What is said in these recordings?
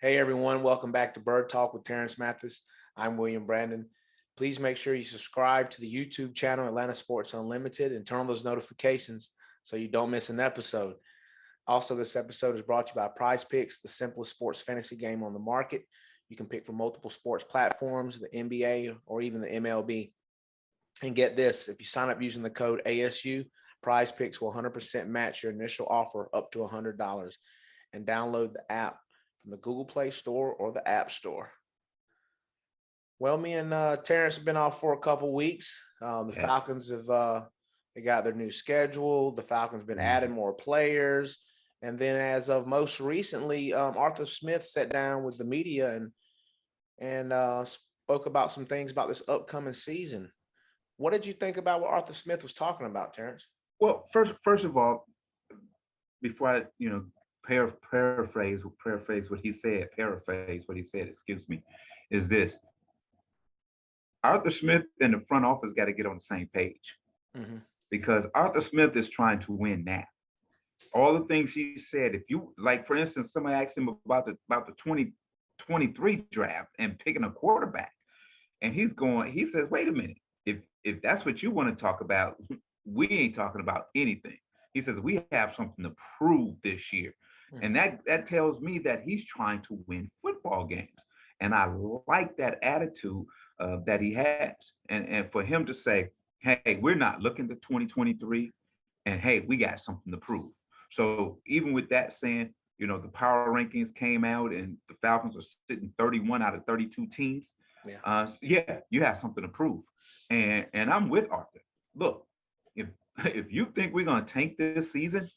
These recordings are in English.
Hey everyone, welcome back to Bird Talk with Terrence Mathis. I'm William Brandon. Please make sure you subscribe to the YouTube channel Atlanta Sports Unlimited and turn on those notifications so you don't miss an episode. Also, this episode is brought to you by Prize Picks, the simplest sports fantasy game on the market. You can pick from multiple sports platforms, the NBA or even the MLB. And get this, if you sign up using the code ASU, Prize Picks will 100% match your initial offer up to $100. And download the app from the Google Play Store or the App Store. Well, me and Terrence have been off for a couple weeks. The Yes. Falcons have they got their new schedule. The Falcons been adding more players, and then as of most recently, Arthur Smith sat down with the media and spoke about some things about this upcoming season. What did you think about what Arthur Smith was talking about, Terrence? Well, first of all, before I paraphrase what he said, excuse me, is this: Arthur Smith and the front office got to get on the same page Mm-hmm. because Arthur Smith is trying to win now. All the things he said, if you like, for instance, somebody asked him about the 2023 draft and picking a quarterback, and he says, wait a minute, if that's what you want to talk about, we ain't talking about anything. He says we have something to prove this year, and that tells me that he's trying to win football games, and I like that attitude that he has, and for him to say, hey, we're not looking to 2023, and hey, we got something to prove. So even with that saying, the power rankings came out, and the Falcons are sitting 31 out of 32 teams. Yeah, you have something to prove, and I'm with Arthur. Look, if if you think we're gonna tank this season,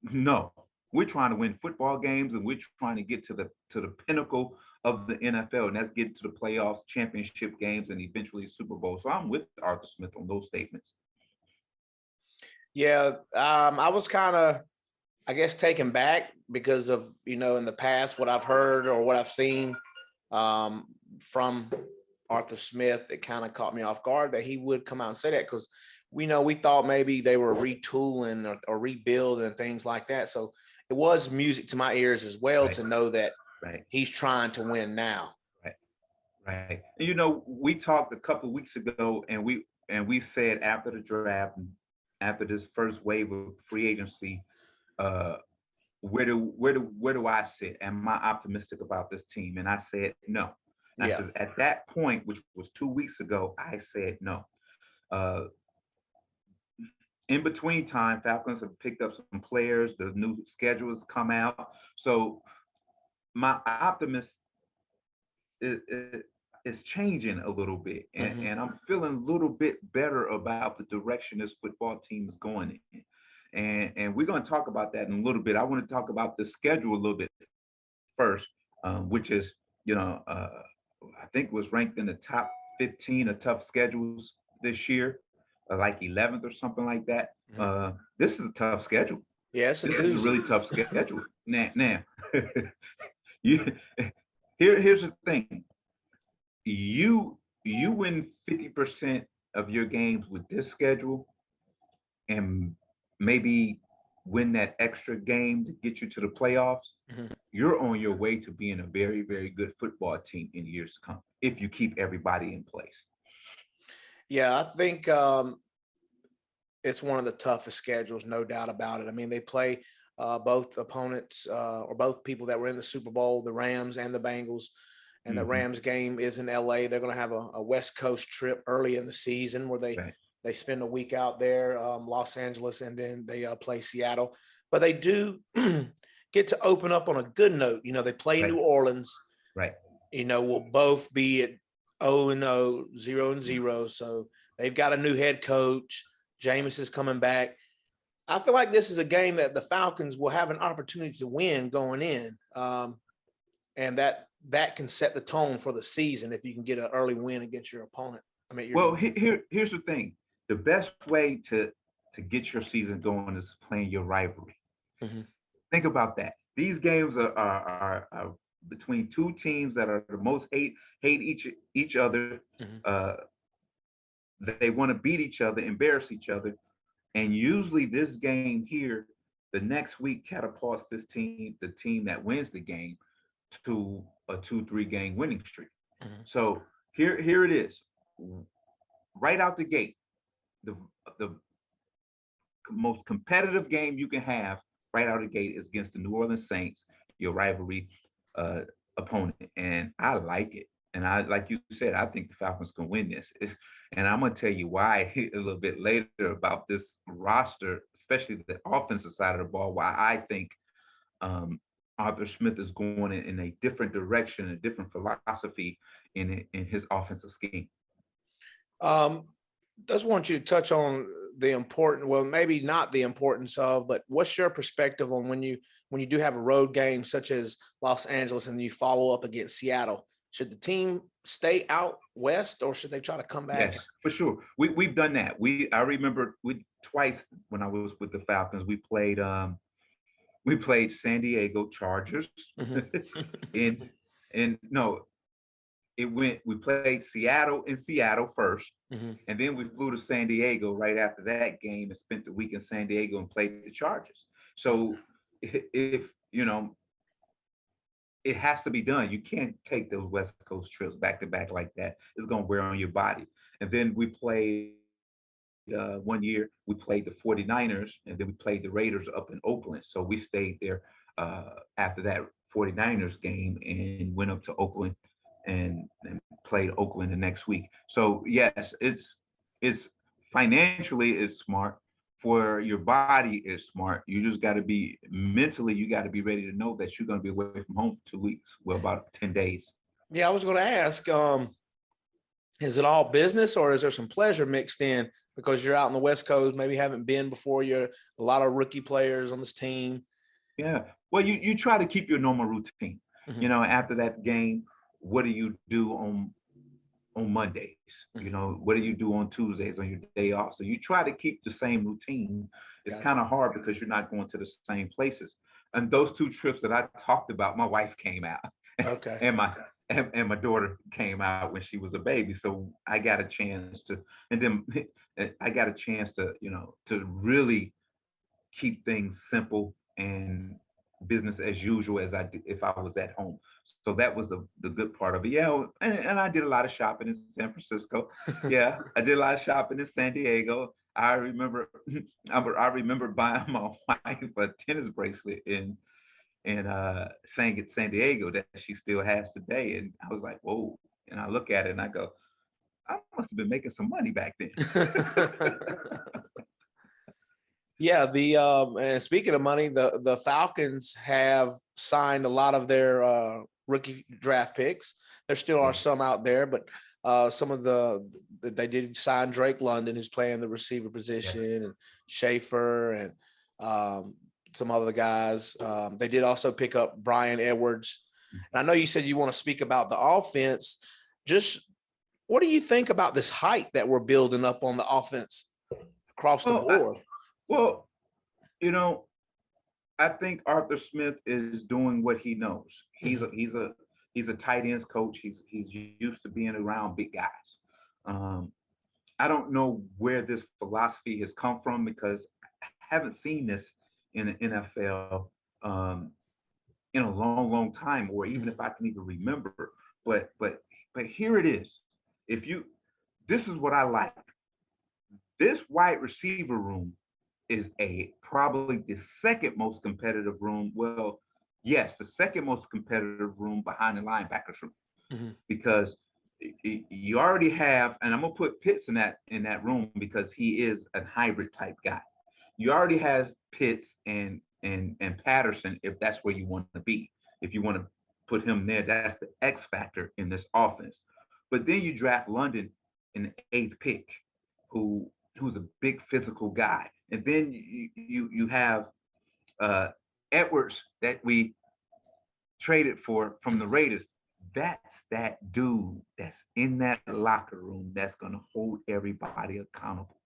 no, we're trying to win football games, and we're trying to get to the pinnacle of the NFL, and that's get to the playoffs, championship games, and eventually Super Bowl. So I'm with Arthur Smith on those statements. Yeah, I was kind of, I guess, taken back because of, in the past, what I've heard or what I've seen from Arthur Smith. It kind of caught me off guard that he would come out and say that because we thought maybe they were retooling or rebuilding and things like that. So it was music to my ears as well to know that he's trying to win now. Right. We talked a couple of weeks ago, and we said after the draft, after this first wave of free agency, where do I sit? Am I optimistic about this team? And I said no. Yeah. At that point, which was 2 weeks ago, I said no. In between time, Falcons have picked up some players. The new schedules come out, so my optimism is changing a little bit, and I'm feeling a little bit better about the direction this football team is going in. And we're going to talk about that in a little bit. I want to talk about the schedule a little bit first, which is, I think was ranked in the top 15 of tough schedules this year, like 11th or something like that. This is a tough schedule. Yes, this is a really tough schedule. Now, here's the thing. You win 50% of your games with this schedule, and maybe win that extra game to get you to the playoffs. You're on your way to being a very, very good football team in years to come if you keep everybody in place. Yeah, I think it's one of the toughest schedules, no doubt about it. I mean, they play both opponents or both people that were in the Super Bowl, the Rams and the Bengals. And the Rams game is in LA. They're going to have a West Coast trip early in the season where they spend a week out there, Los Angeles, and then they play Seattle. But they do get to open up on a good note. They play New Orleans. We'll both be at 0-0, 0-0. So they've got a new head coach. Jameis is coming back. I feel like this is a game that the Falcons will have an opportunity to win going in. And that can set the tone for the season if you can get an early win against your opponent. Here's the thing. The best way to get your season going is playing your rivalry. Think about that. These games are between two teams that are the most hate each other. They want to beat each other, embarrass each other, and usually this game here, the next week catapults the team that wins the game to a 2-3 game winning streak. Mhm. So here it is, right out the gate, the the most competitive game you can have right out of the gate is against the New Orleans Saints, your rivalry uh, opponent, and I like it. And I, like you said, I think the Falcons can win this. And I'm gonna tell you why a little bit later about this roster, especially the offensive side of the ball. Why I think um, Arthur Smith is going in a different direction, a different philosophy in his offensive scheme. Um, just want you to touch on the important, well, maybe not the importance of, but what's your perspective on when you do have a road game such as Los Angeles and you follow up against Seattle? Should the team stay out west or should they try to come back? Yes, for sure. We've done that. I remember we twice when I was with the Falcons, we played San Diego Chargers Mhm. in in no, we played Seattle in Seattle first, Mhm. and then we flew to San Diego right after that game and spent the week in San Diego and played the Chargers. Okay. So if you know, it has to be done. You can't take those West Coast trips back to back like that. It's gonna wear on your body. And then we played 1 year, we played the 49ers, and then we played the Raiders up in Oakland. So we stayed there after that 49ers game and went up to Oakland and played Oakland the next week. So yes, it's financially it's smart. For your body is smart. You just got to be mentally. You got to be ready to know that you're going to be away from home for 2 weeks. Well, about 10 days. Yeah, I was going to ask, is it all business or is there some pleasure mixed in because you're out on the West Coast, maybe haven't been before, you're a lot of rookie players on this team. Yeah. Well, you try to keep your normal routine. Mhm. After that game, what do you do on Mondays? Mhm. What do you do on Tuesdays on your day off? So you try to keep the same routine. It's Gotcha. kind of hard because you're not going to the same places. And those two trips that I talked about, my wife came out, Okay. and my daughter came out when she was a baby. So I got a chance to, and then I got a chance to, to really keep things simple and business as usual as I did if I was at home. So that was the good part of it. Yeah, and I did a lot of shopping in San Francisco. Yeah, I did a lot of shopping in San Diego. I remember I remember buying my wife a tennis bracelet in San Diego that she still has today. And I was like, whoa. And I look at it and I go, I must have been making some money back then. Yeah, and speaking of money, the Falcons have signed a lot of their rookie draft picks. There still are Yeah. some out there, but some of they did sign Drake London, who's playing the receiver Yes. position, and Schaefer and some other guys. They did also pick up Brian Edwards. And I know you said you want to speak about the offense. Just what do you think about this height that we're building up on the offense across the Well, board? well, you know, I think Arthur Smith is doing what he knows. Mhm. He's a tight ends coach. He's used to being around big guys. Um, I don't know where this philosophy has come from because I haven't seen this in the NFL in a long, long time, or even Mhm. if I can even remember. But here it is. If you, this is what I like. This wide receiver room is a probably the second most competitive room. Well, yes, the second most competitive room behind the linebackers room Mhm. because you already have, and I'm gonna put Pitts in that room because he is a hybrid type guy. You already have Pitts and Patterson if that's where you want to be. If you want to put him there, that's the X factor in this offense. But then you draft London in the eighth pick, who's a big physical guy, and then you have uh, Edwards that we traded for from the Mhm. Raiders. That's that dude that's in that locker room that's going to hold everybody accountable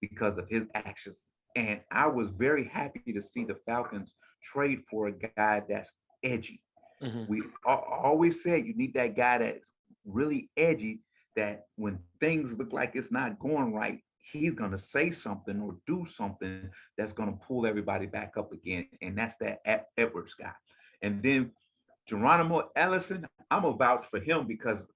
because of his actions. And I was very happy to see the Falcons trade for a guy that's edgy. Mhm. We always said you need that guy that's really edgy, that when things look like it's not going right, he's going to say something or do something that's going to pull everybody back up again. And that's that Edwards guy. And then Geronimo Ellison, I'm a vouch for him because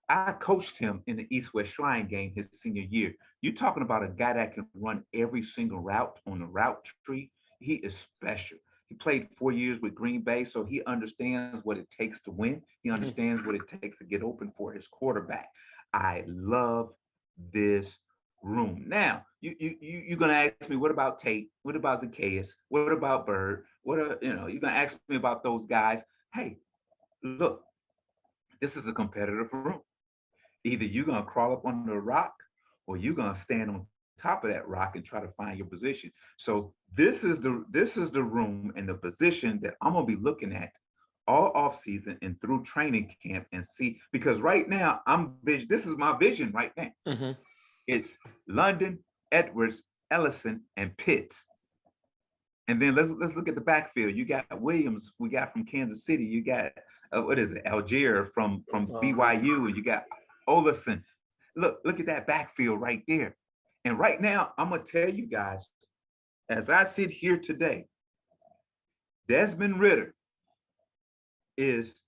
I coached him in the East-West Shrine game his senior year. You're talking about a guy that can run every single route on the route tree. He is special. He played 4 years with Green Bay, so he understands what it takes to win. He Mhm. understands what it takes to get open for his quarterback. I love this room. Now, you're gonna ask me, what about Tate? What about Zacchaeus? What about Bird? You're gonna ask me about those guys. Hey, look, this is a competitive room. Either you're gonna crawl up under a rock or you're gonna stand on top of that rock and try to find your position. So this is the room and the position that I'm gonna be looking at all off season and through training camp and see, because right now this is my vision right now. Mhm. It's London, Edwards, Ellison, and Pitts. And then let's look at the backfield. You got Williams, we got from Kansas City. You got what is it, Algier from BYU, and you got Olafson. Look at that backfield right there. And right now, I'm gonna tell you guys, as I sit here today, Desmond Ridder is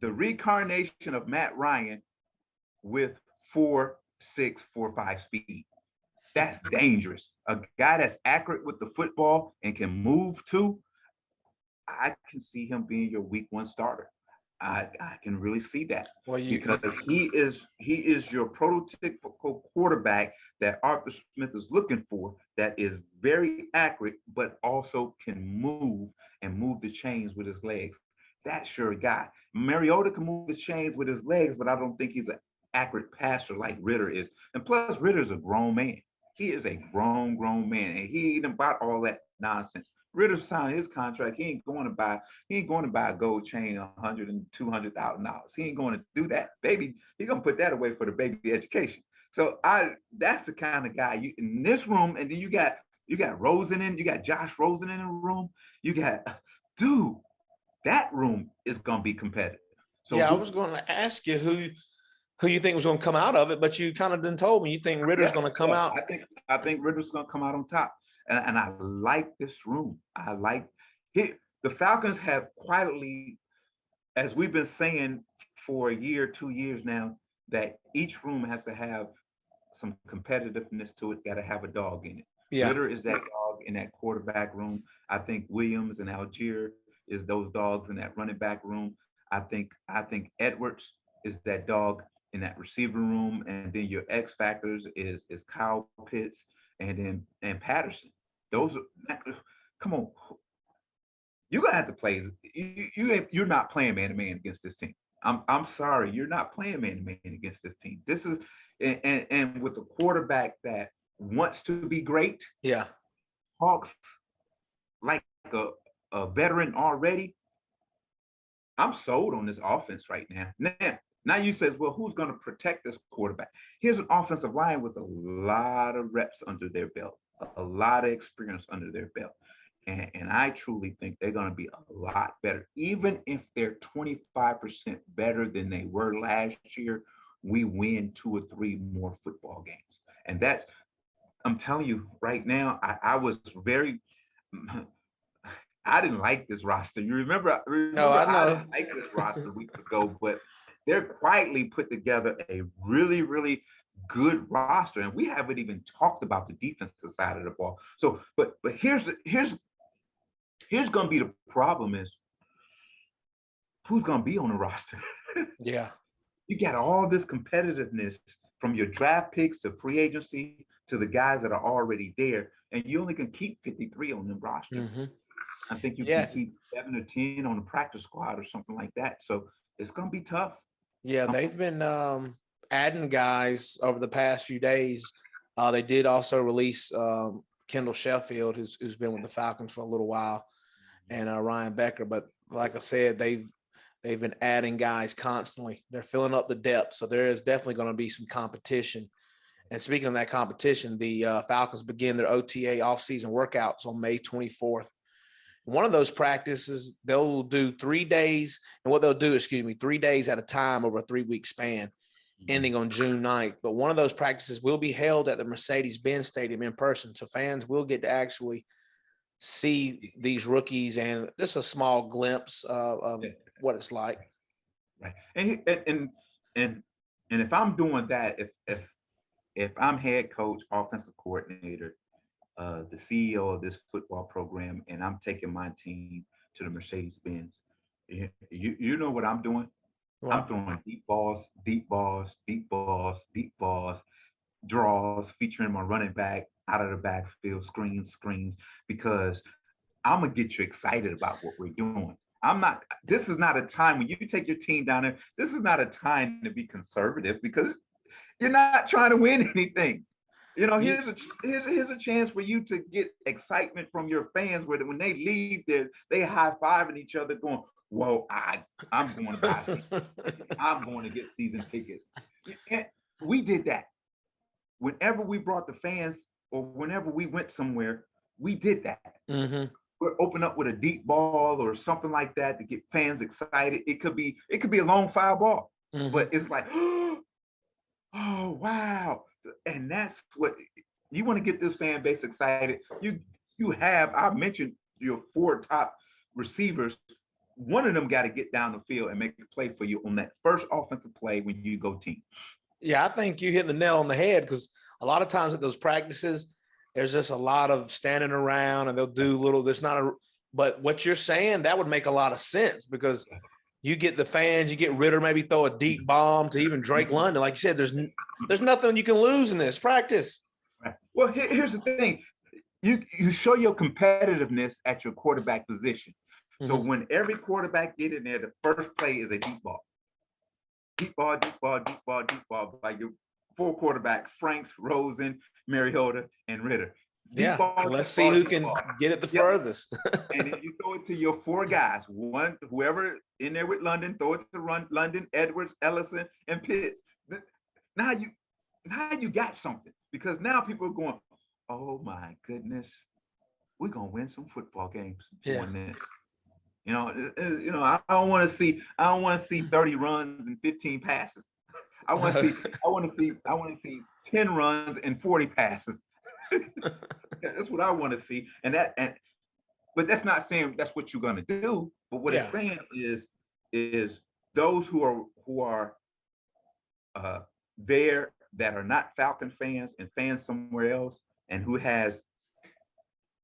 the reincarnation of Matt Ryan with 4.6, 4.5 speed. That's dangerous. A guy that's accurate with the football and can move too. I can see him being your week one starter. I can really see that Well, because he is your prototypical quarterback that Arthur Smith is looking for, that is very accurate, but also can move and move the chains with his legs. That's your guy. Mariota can move the chains with his legs, but I don't think he's an accurate passer like Ridder is. And plus, Ritter's a grown man. He is a grown man, and he ain't about all that nonsense. Ritter signed his contract. He ain't going to buy a gold chain, $100,000 and $200,000. He ain't going to do that, baby. He's gonna put that away for the baby education. So that's the kind of guy you in this room. And then you got Rosen in, you got Josh Rosen in the room. You got, dude, that room is gonna be competitive. So yeah, I was going to ask you who you think was going to come out of it, but you kind of done told me you think Ritter's yeah, going to come yeah, out. I think Ritter's gonna come out on top. And I like this room. The Falcons have quietly, as we've been saying for a year, 2 years now, that each room has to have some competitiveness to it, got to have a dog in it. Yeah. Ritter is that dog in that quarterback room. I think Williams and Algier is those dogs in that running back room. I think Edwards is that dog in that receiver room, and then your X factors is Kyle Pitts and Patterson. Those are, come on, you're gonna have to play. You're not playing man to man against this team. I'm sorry, you're not playing man to man against this team. This is and with the quarterback that wants to be great, Yeah. Hawks like a veteran already. I'm sold on this offense right now. Now you says, well, who's going to protect this quarterback? Here's an offensive line with a lot of reps under their belt, a lot of experience under their belt. And I truly think they're going to be a lot better. Even if they're 25% better than they were last year, we win 2 or 3 more football games. And I'm telling you right now, I was very, I didn't like this roster. You remember, No, I I know. didn't like this roster weeks ago, but they're quietly put together a really, really good roster. And we haven't even talked about the defensive side of the ball. So, but here's going to be the problem is who's going to be on the roster. Yeah. You got all this competitiveness from your draft picks to free agency to the guys that are already there, and you only can keep 53 on the roster. Mm-hmm. I think you can Yeah. keep 7 or 10 on the practice squad or something like that. So it's going to be tough. Yeah, they've been adding guys over the past few days. They did also release Kendall Sheffield, who's been with the Falcons for a little while, and Ryan Becker. But like I said, they've been adding guys constantly. They're filling up the depth, so there is definitely going to be some competition. And speaking of that competition, the Falcons begin their OTA offseason workouts on May 24th. One of those practices, they'll do 3 days, and what they'll do, 3 days at a time over a 3-week span, ending on June 9th. But one of those practices will be held at the Mercedes-Benz Stadium in person, so fans will get to actually see these rookies and just a small glimpse of Yeah. what it's like. Right. And if I'm doing that, if I'm head coach, offensive coordinator, the CEO of this football program, and I'm taking my team to the Mercedes Benz, you know what I'm doing? I'm Wow. throwing deep balls, deep balls, deep balls, deep balls, draws featuring my running back out of the backfield, screens, because I'm gonna get you excited about what we're doing. I'm not. This is not a time when you take your team down there. This is not a time to be conservative because you're not trying to win anything. You know, You here's a chance for you to get excitement from your fans, where when they leave, they high fiving each other, going, "Whoa, I'm going to buy season tickets. I'm going to get season tickets." And we did that whenever we brought the fans, or whenever we went somewhere. We did that. hmm We'll open up with a deep ball or something like that to get fans excited. It could be a long foul ball, hmm but it's like, oh wow. And that's what you want to get this fan base excited. You have, I mentioned your four top receivers. One of them got to get down the field and make a play for you on that first offensive play when you go team. Yeah, I think you hit the nail on the head because a lot of times at those practices, there's just a lot of standing around and they'll do little, there's not a, but what you're saying, that would make a lot of sense because you get the fans, you get Ritter, maybe throw a deep bomb to even Drake London. Like you said, there's nothing you can lose in this practice. Right. Well, here's the thing. You show your competitiveness at your quarterback position. So Mm-hmm. when every quarterback get in there, the first play is a deep ball. Deep ball, deep ball, deep ball, deep ball by your four quarterback, Franks, Rosen, Mariota, and Ritter. Deep Yeah. ball, Let's deep see ball, who deep can ball. get it the Yep. furthest. And then you throw it to your four guys. One, whoever in there with London, throw it to London, Edwards, Ellison, and Pitts. Now you got something, because now people are going, oh my goodness, we're gonna win some football games Yeah. doing this. I don't want to see 30 runs and 15 passes. I want to see 10 runs and 40 passes. That's what I want to see. But that's not saying that's what you're gonna do. But what it's Yeah. saying is those who are there that are not Falcon fans and fans somewhere else, and who has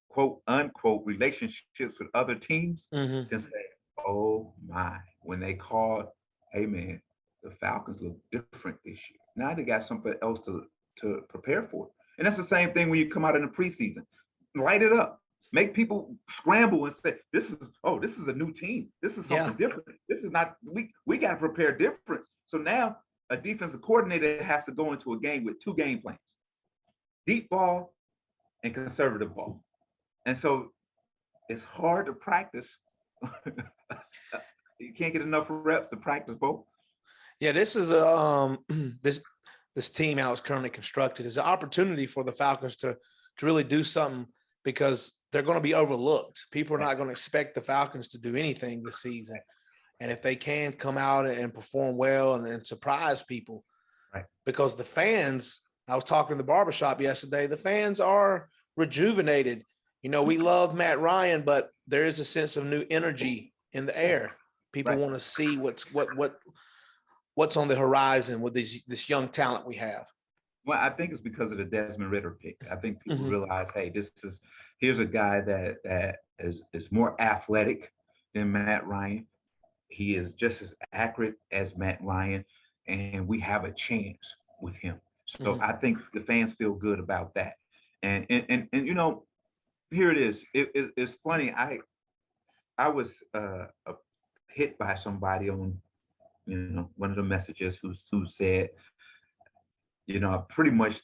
quote unquote relationships with other teams, Mm-hmm. can say, oh my, when they call, hey man, the Falcons look different this year. Now they got something else to prepare for. And that's the same thing when you come out in the preseason. Light it up. Make people scramble and say, this is a new team. This is Yeah. something different. This is not, we got to prepare difference. So now a defensive coordinator has to go into a game with two game plans: deep ball and conservative ball. And so it's hard to practice. You can't get enough reps to practice both. Yeah, this is this team how it's currently constructed is an opportunity for the Falcons to really do something because they're going to be overlooked. People are not going to expect the Falcons to do anything this season. And if they can come out and perform well and surprise people, Right. because the fans, I was talking in the barbershop yesterday, the fans are rejuvenated. You know, we love Matt Ryan, but there is a sense of new energy in the air. People Right. want to see what's on the horizon with this young talent we have. Well, I think it's because of the Desmond Ritter pick. I think people Mm-hmm. realize, hey, here's a guy that is more athletic than Matt Ryan. He is just as accurate as Matt Ryan, and we have a chance with him. So Mm-hmm. I think the fans feel good about that. And you know, here it is. It's funny. I was hit by somebody on one of the messages who said, pretty much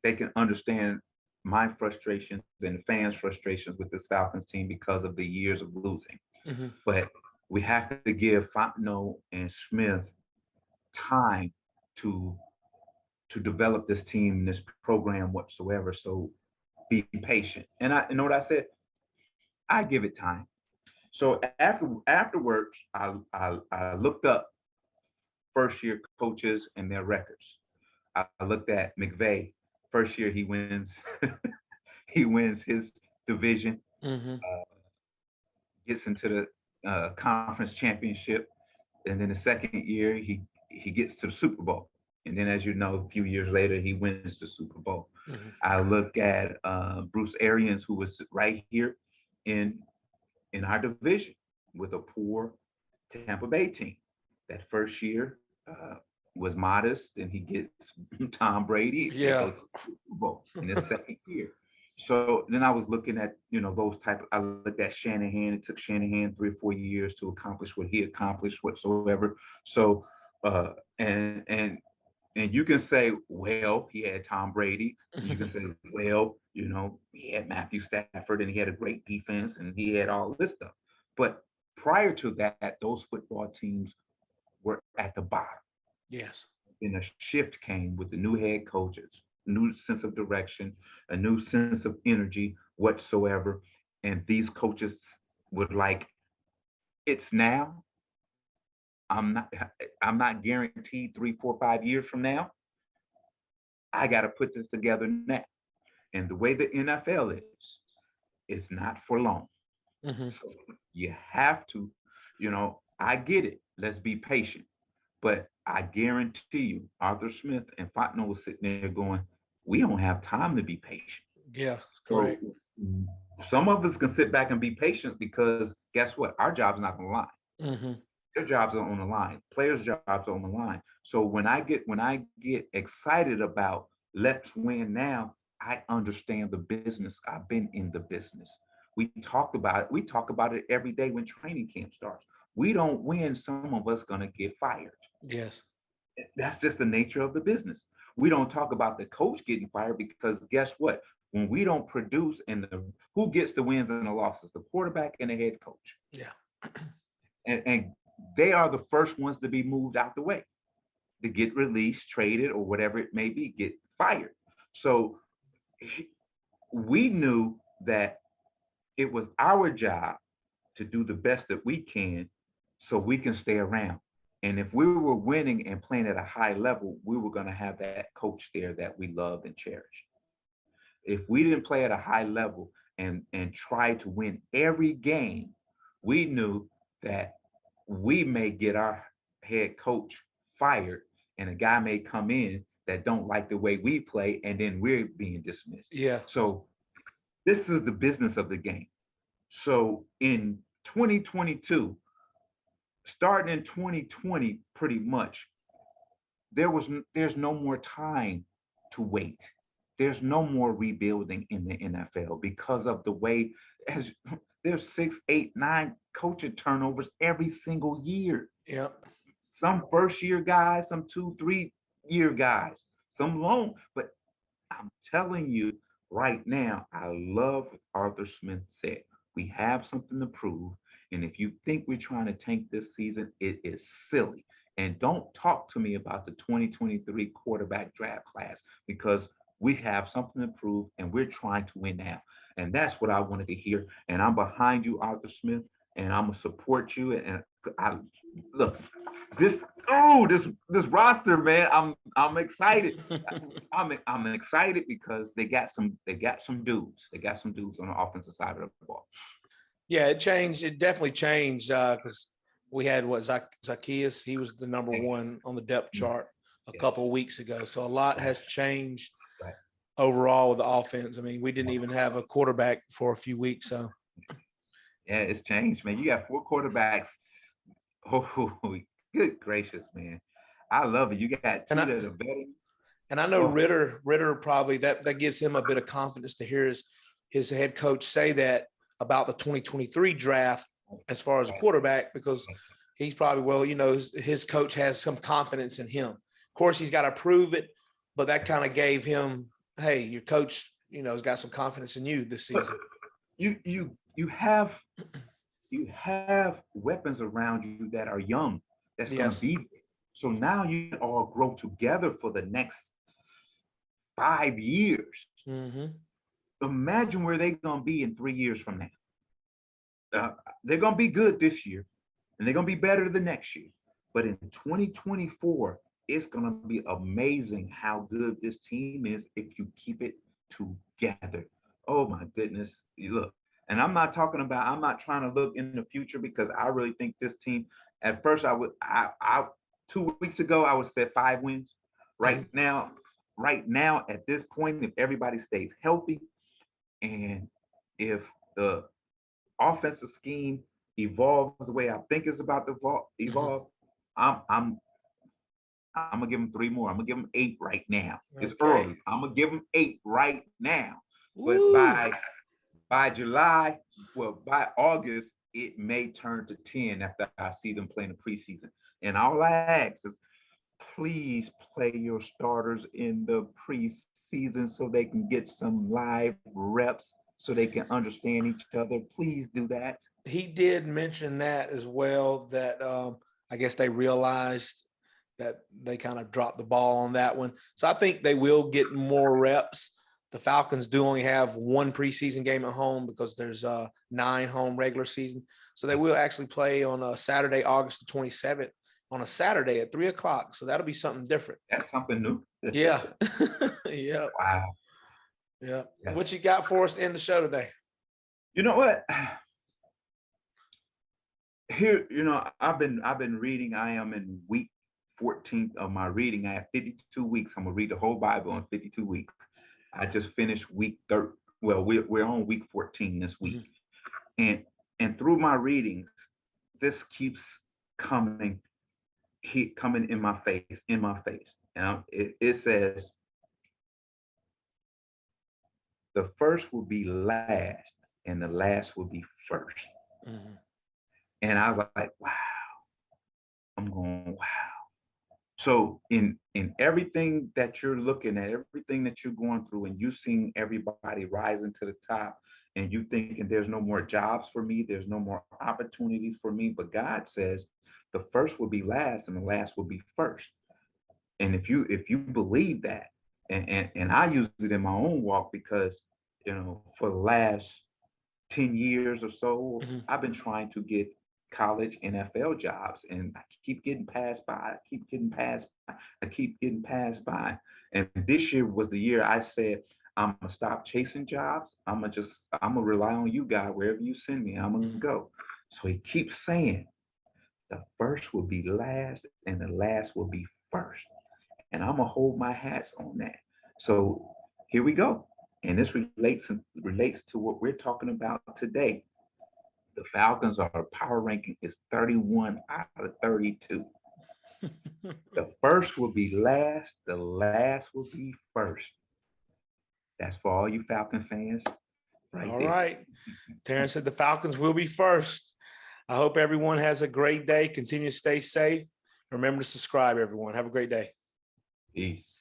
they can understand my frustrations and the fans' frustrations with this Falcons team because of the years of losing. Mm-hmm. But we have to give Fontenot and Smith time to develop this team, this program whatsoever. So be patient. And I know what I said. I give it time. So afterwards, I looked up first year coaches and their records. I looked at McVay. First year he wins he wins his division, Hmm. gets into the conference championship, and then the second year he gets to the Super Bowl, and then as you know, a few years later he wins the Super Bowl. Hmm. I look at Bruce Arians, who was right here in our division with a poor Tampa Bay team. That first year uh, was modest, and he gets Tom Brady. They Yeah. go to the Super Bowl in his second year. So then I was looking at those type. I looked at Shanahan. It took Shanahan 3 or 4 years to accomplish what he accomplished whatsoever. So uh, and you can say, well, he had Tom Brady. And you can say, well, he had Matthew Stafford and he had a great defense and he had all this stuff. But prior to that, those football teams were at the bottom. Yes. And a shift came with the new head coaches, new sense of direction, a new sense of energy whatsoever. And these coaches would like, it's now. I'm not I'm not guaranteed 3, 4, 5 years from now. I got to put this together now. And the way the NFL is, it's not for long. Hmm. So you have to, I get it. Let's be patient. But I guarantee you, Arthur Smith and Fontenot was sitting there going, we don't have time to be patient. Yeah, So correct. some of us can sit back and be patient because guess what? Our job's not going to lie. Hmm. Their jobs are on the line. Players' jobs are on the line. So when I get excited about let's win now, I understand the business. I've been in the business. We talked about it. We talk about it every day when training camp starts. We don't win, some of us gonna get fired. Yes. That's just the nature of the business. We don't talk about the coach getting fired because guess what? When we don't produce and who gets the wins and the losses? The quarterback and the head coach. Yeah. And they are the first ones to be moved out the way, to get released, traded, or whatever it may be, get fired. So we knew that it was our job to do the best that we can so we can stay around. And if we were winning and playing at a high level, we were going to have that coach there that we loved and cherished. If we didn't play at a high level and try to win every game, we knew that we may get our head coach fired and a guy may come in that don't like the way we play and then we're being dismissed. Yeah. So this is the business of the game. So in 2022, starting in 2020 pretty much, there's no more time to wait. There's no more rebuilding in the NFL because of the way as there's 6, 8, 9 coaching turnovers every single year. Yeah. Some first year guys, some 2, 3 year guys, some long. But I'm telling you right now, I love what Arthur Smith said. We have something to prove. And if you think we're trying to tank this season, it is silly. And don't talk to me about the 2023 quarterback draft class because we have something to prove and we're trying to win now. And that's what I wanted to hear. And I'm behind you, Arthur Smith, and I'm gonna support you. And I look, this this roster, man. I'm excited. I'm excited because they got some dudes. They got some dudes on the offensive side of the ball. Yeah, it changed. It definitely changed because we had Zacchaeus. He was the number Yes. one on the depth Mm, chart a yes. couple of weeks ago. So a lot Right. has changed Right. overall with the offense. I mean, we didn't even have a quarterback for a few weeks. So Yeah, it's changed, man. You got 4 quarterbacks. Oh, good gracious, man. I love it. You got and two I that are veterans. and I know Oh, Ritter probably that gives him a bit of confidence to hear his head coach say that about the 2023 draft as far as a right. quarterback because he's probably his coach has some confidence in him. Of course, he's got to prove it, but that kind of gave him, hey, your coach, has got some confidence in you this But season. you have weapons around you that are young. That's gonna Yes. be there. So now you all grow together for the next 5 years. Mm-hmm. Imagine where they're gonna be in 3 years from now. They're gonna be good this year, and they're gonna be better the next year. But in 2024, it's gonna be amazing how good this team is if you keep it together. Oh my goodness. You look, and I'm not trying to look in the future because I really think this team, at first I 2 weeks ago, I would say 5 wins. Right Mhm. now, right now, at this point, if everybody stays healthy and if the offensive scheme evolves the way I think it's about to Mhm. evolve, I'm I'm gonna give them 3 more. I'm gonna give them 8 right now. It's Okay. early. I'm gonna give them 8 right now. But Woo. by July, well, by August, it may turn to 10 after I see them playing the preseason. And all I ask is please play your starters in the preseason so they can get some live reps so they can understand each other. Please do that. He did mention that as well, that I guess they realized that they kind of dropped the ball on that one. So I think they will get more reps. The Falcons do only have one preseason game at home because there's 9 home regular season. So they will actually play on a Saturday, August the 27th, on a Saturday at 3 o'clock. So that'll be something different. That's something new. Yeah. Yeah. Wow. Yeah. Yeah. What you got for us to end the show today? You know what? Here, I've been reading. I am in week 14th of my reading. I have 52 weeks. I'm gonna read the whole Bible in 52 weeks. I just finished week 30. Well, we're on week 14 this week. Mhm. And through my readings, this keeps coming, coming in my face. And it says the first will be last, and the last will be first. Mhm. And I was like, wow. I'm going, wow. So in everything that you're looking at, everything that you're going through, and you seeing everybody rising to the top, and you thinking there's no more jobs for me, there's no more opportunities for me, but God says the first will be last, and the last will be first. And if you believe that, and I use it in my own walk because for the last 10 years or so, Mhm. I've been trying to get college NFL jobs and I keep getting passed by. I keep getting passed by. I keep getting passed by. And this year was the year I said, I'm gonna stop chasing jobs. I'm gonna rely on you, God, wherever you send me, I'm gonna Mhm. go. So he keeps saying the first will be last and the last will be first. And I'm gonna hold my hats on that. So here we go. And this relates to what we're talking about today. The Falcons are power ranking is 31 out of 32. The first will be last, the last will be first. That's for all you Falcon fans right All there. right. Terrence said the Falcons will be first. I hope everyone has a great day. Continue to stay safe. Remember to subscribe, everyone. Have a great day. Peace.